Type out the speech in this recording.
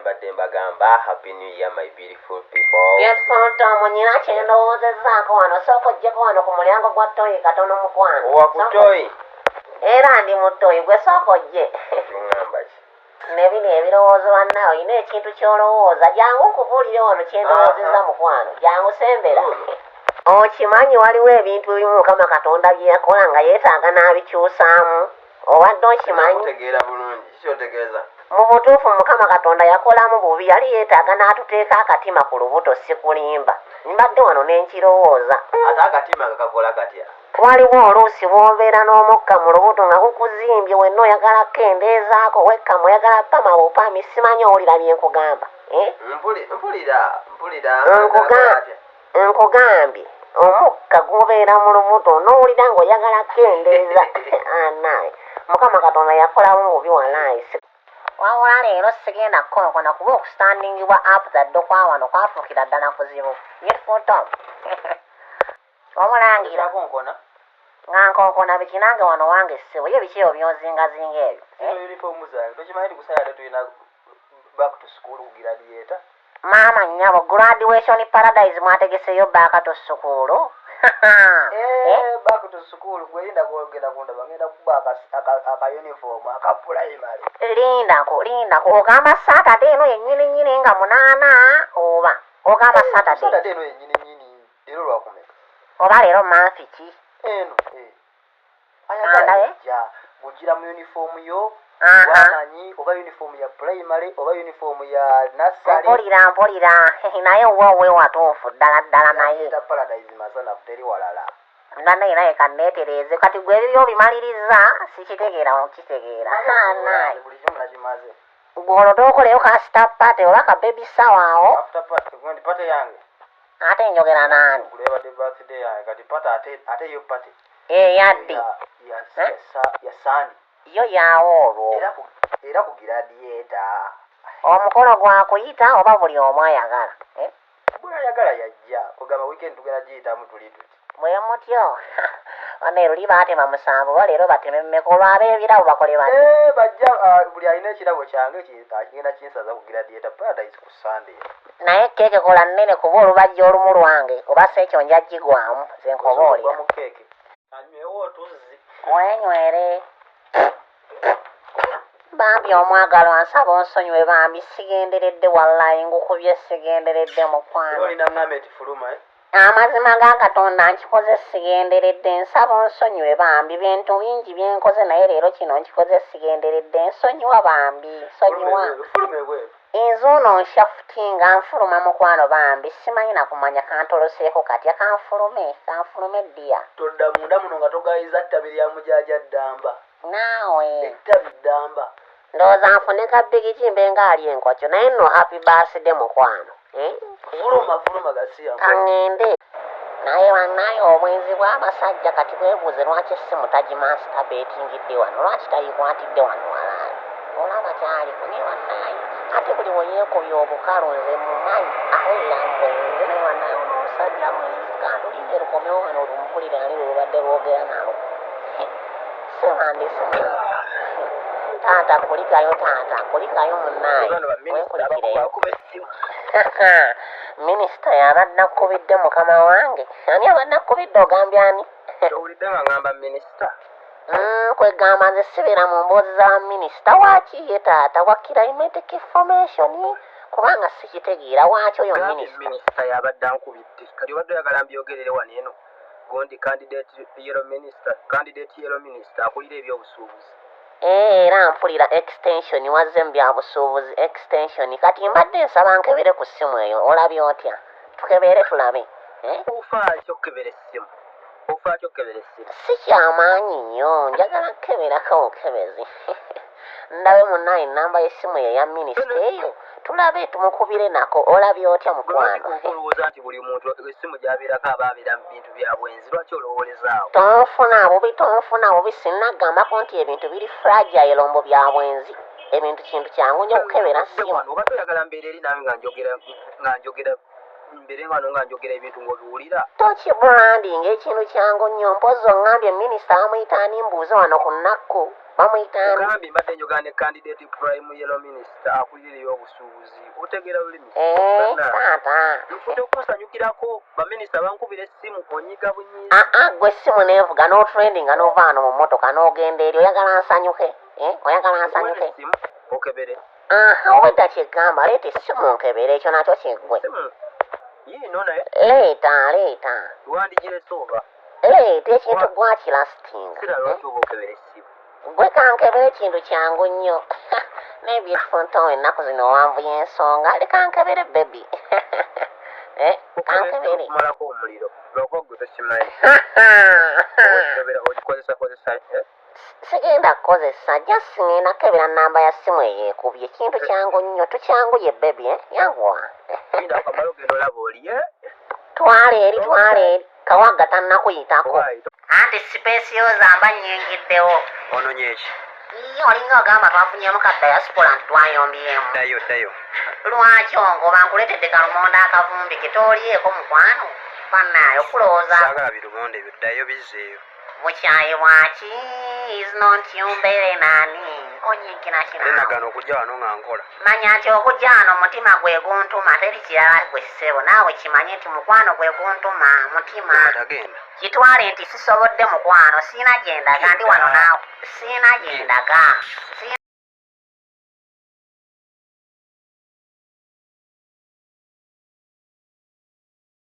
mbadde mbagamba happy new year my beautiful people. Beautiful Tom, nyina kyendowoozezaako wano sooka oggyeko wano ku mulyango gwa Toyi katono mukwano. Owa ku Toyi? Era ndi mu Toyi, gwe sooka ogye. Tuŋŋamba ki? Ne bino ebirowoozo bannawe olina ekintu ky'olowooza jangu nkubuulire wano kyendowoozezza mukwano jangu sembera. Okimanyi waliwo ebintu ebimu Mukama Katonda bye yakola nga yeetaaga n'abikyusaamu? Obadde okimanyi? Ntegeera bulungi, kiki otegeeza? Mu butuufu Mukama Katonda yakolamu bubi yali yeetaaga n'atuteeka akatima ku lubuto si kulimba. Mbadde wano ne nkirowooza. Ate akatima kakola katya? Waliwo oluusi bw'obeera n'omukka mu lubuto nga gukuzimbye wenna oyagala kendeezaako wekka oyagala pama bupami simanyi owulira bye nkugamba. Mpulira. Nkugambye omukka gubeera mu lubuto n'owulira ng'oyagala kendeeza. Anaye Mukama Katonda yakolamu bubi walaayisi. Wabula leero sigenda kukonkona kuba okusitandingibwa apu zadde okwa wano kwafuukira ddala kuzibu. Beautiful Tom. Omulangira nga nkonkona bikinange wano wange ssebo ye biki by'ozingazinga ebyo. Uniform zange tokimanyi nti kusayade tulina back to school kugraduate. Maama nnyabo graduation paradise mwategeseyo back to school. Back to school gweyinda kwogera kundaba ngenda kuba aka uniform aka primary. Lindako ogamba Saturday eno yennyini nga 8 oba ogamba Saturday eno yennyini leero lwakumeka oba leero manfi ki eno ayagala bugira mu uniform yo wamanyi oba uniform ya primary oba uniform ya nursery. Mpulira naye wowe watuufu ddala naye paradise masana teri walala naye kanneetereze kati gwe ebyo obimaliriza sikitegeera okitegeera naye buli kimu nakimaze gwolwo tookoleyo ka stap party oba ka baby shower awo after party yange ate njogera nani kulebadde birthday yange kati party ate yo party yaddi ya sani yo yawo olwo era kugradiata omukolo gwakuyita oba buli omu ayagala buli ayagala yajja kugamba weekend tugenda giyitamu tuli tuti bwe mutyo wano luli baatema 7 leero bateme mmeka olw'abeebirabo bakole bati bajja buli alina ekirabo kyange kigenda kinsaza kugradiata paradise ku Sunday naye keeke kola nnene kuba olubajja olumu lwange oba si ekyo nja gigwamu ze nkoboolera mu keeke anywewo otuzzi wenywere bambi omwagalwa nsaba onsonyiwe bambi sigenderedde wallayi ngukubye sigenderedde mukwano olina ng'ambe eti fuluma amazima ga Katonda nkikoze sigenderedde nsaba onsonyiwe bambi bintu bingi byenkoze naye leero kino nkikoze sigenderedde nsonyiwa bambi nsonyiwa enzo ono nshafutinga nfuluma mukwano bambi simanyi nakumanya kantoloseeko katya kanfulume ddiya todda munda muno nga togayiza ttabi lya mujaja ddamba naawe ettabi ddamba ndowooza nfune kabbigi kimbe ngaali enkokyo naye nno happy birthday mukwano fuluma gasiya kaŋŋende naye bannaye obwenzi bw'abasajja kati bwebuuze lwaki essimu tagimasitabetingidde wano lwaki tayikwatidde wano walaala olaba kyaliku naye bannaye ate buli weyeekubye obukalu nze mumanyi awulira mbwenzi naye bannaye onomusajja mwenzi kandulinze lukomyewo wano olumumpulire nali lwebadde lwogera nalo semandisimaa taata kulikayo munnaye wekulikireyo minisita yabadde akkubidde mukama wange ani abadde akkubidde ogambye ani towulidde nga ngamba minisita kwegamba nze sibeera mu mboozi za minisita waaki ye taata wa climatic information kubanga sikitegeera waaki oyo minisita yabadde ankubidde kati obadde oyagala mbyogerere wano eno gondi candidate yellow minister akulira ebyobusuubuzi era mpulira extension wazze mu byabusuubuzi extension kati mbadde nsaba nkebere ku ssimu eyo olabye otya tukebere tulabe ofaaki okukebera essimu si kyamaanyi nnyo njagala kukeberako okebezi ndabe munnaye enamba y'essimu ye ya minisita eyo tulabe tumukubire nako olabye otya mukwano olowooza nti buli muntu essimu gy'abeerako aba abeera mu bintu bya bwenzi lwaki olowoolezaawo tonfuna bubi sinnagambako nti ebintu biri fragile mbu bya bwenzi ebintu kintu kyangu nyo okukebera ssimu obadde oyagala mbeera eri nawe nga njogera mbere nga nga njogera ebintu ng'obiwulira. Tokibranding ekintu kyangu nnyo mpozi oŋŋambye minisita bamuyita ani mbuuze wano ku nnakku bamuyita ani? Ngambi mbadde njogera ne candidate prime yellow minister akulira eby'obusuubuzi otegeera lulimi. Taata nfudde okunsanyukirako baminisita bankubira essimu onyiga bunyiizi. gwe essimu neevuga n'otrendinga n'ova wano mu mmotoka n'ogenda eri oyagala nsanyuke oyagala nsanyuke okebere wedda kyegamba leeta essimu nkebere ekyo nakyo kiggwe yiino naye leeta wandigirese oba leeta ekintu gwakilastinga sira lwaki oba okebera essimu gwe kankebera ekintu kyangu nnyo n'ebyetufu ntowe ennaku zino wanvu y'ensonga leka nkebere bebi kankebere okumalako omuliro lwokuba gwe tokimanyi ogikozesa sigenda kukozesa just ngenda kebera namba ya simu eyeekubye ekintu kyangu nnyo tukyanguye bebi yanguwa inda akamala ogenda olaba oli twale eri kawaga tannakuyitako anti sipeesi yo zamba nnyingiddewo ononye eki olinga ogamba twafunyemu ka diaspora nti twayombyemu ddayo lwaki ongo bankuleetedde kalumonda akavumbi ketoolieko mukwano fannaayo kulowooza saagala birumonde ebyo ddayo bizzeeyo bukyayi bwaki iznontyumbere naani onyinkina kinagano okujja wano nga nkola manya nti okujja wano omutima gwe guntuma teri kirala gwe ssebo naawe kimanye nti mukwano gwe guntuma mutima tagenda kitwale nti sisobodde mukwano siina gyendaga ndi wano naawe siina gyendaga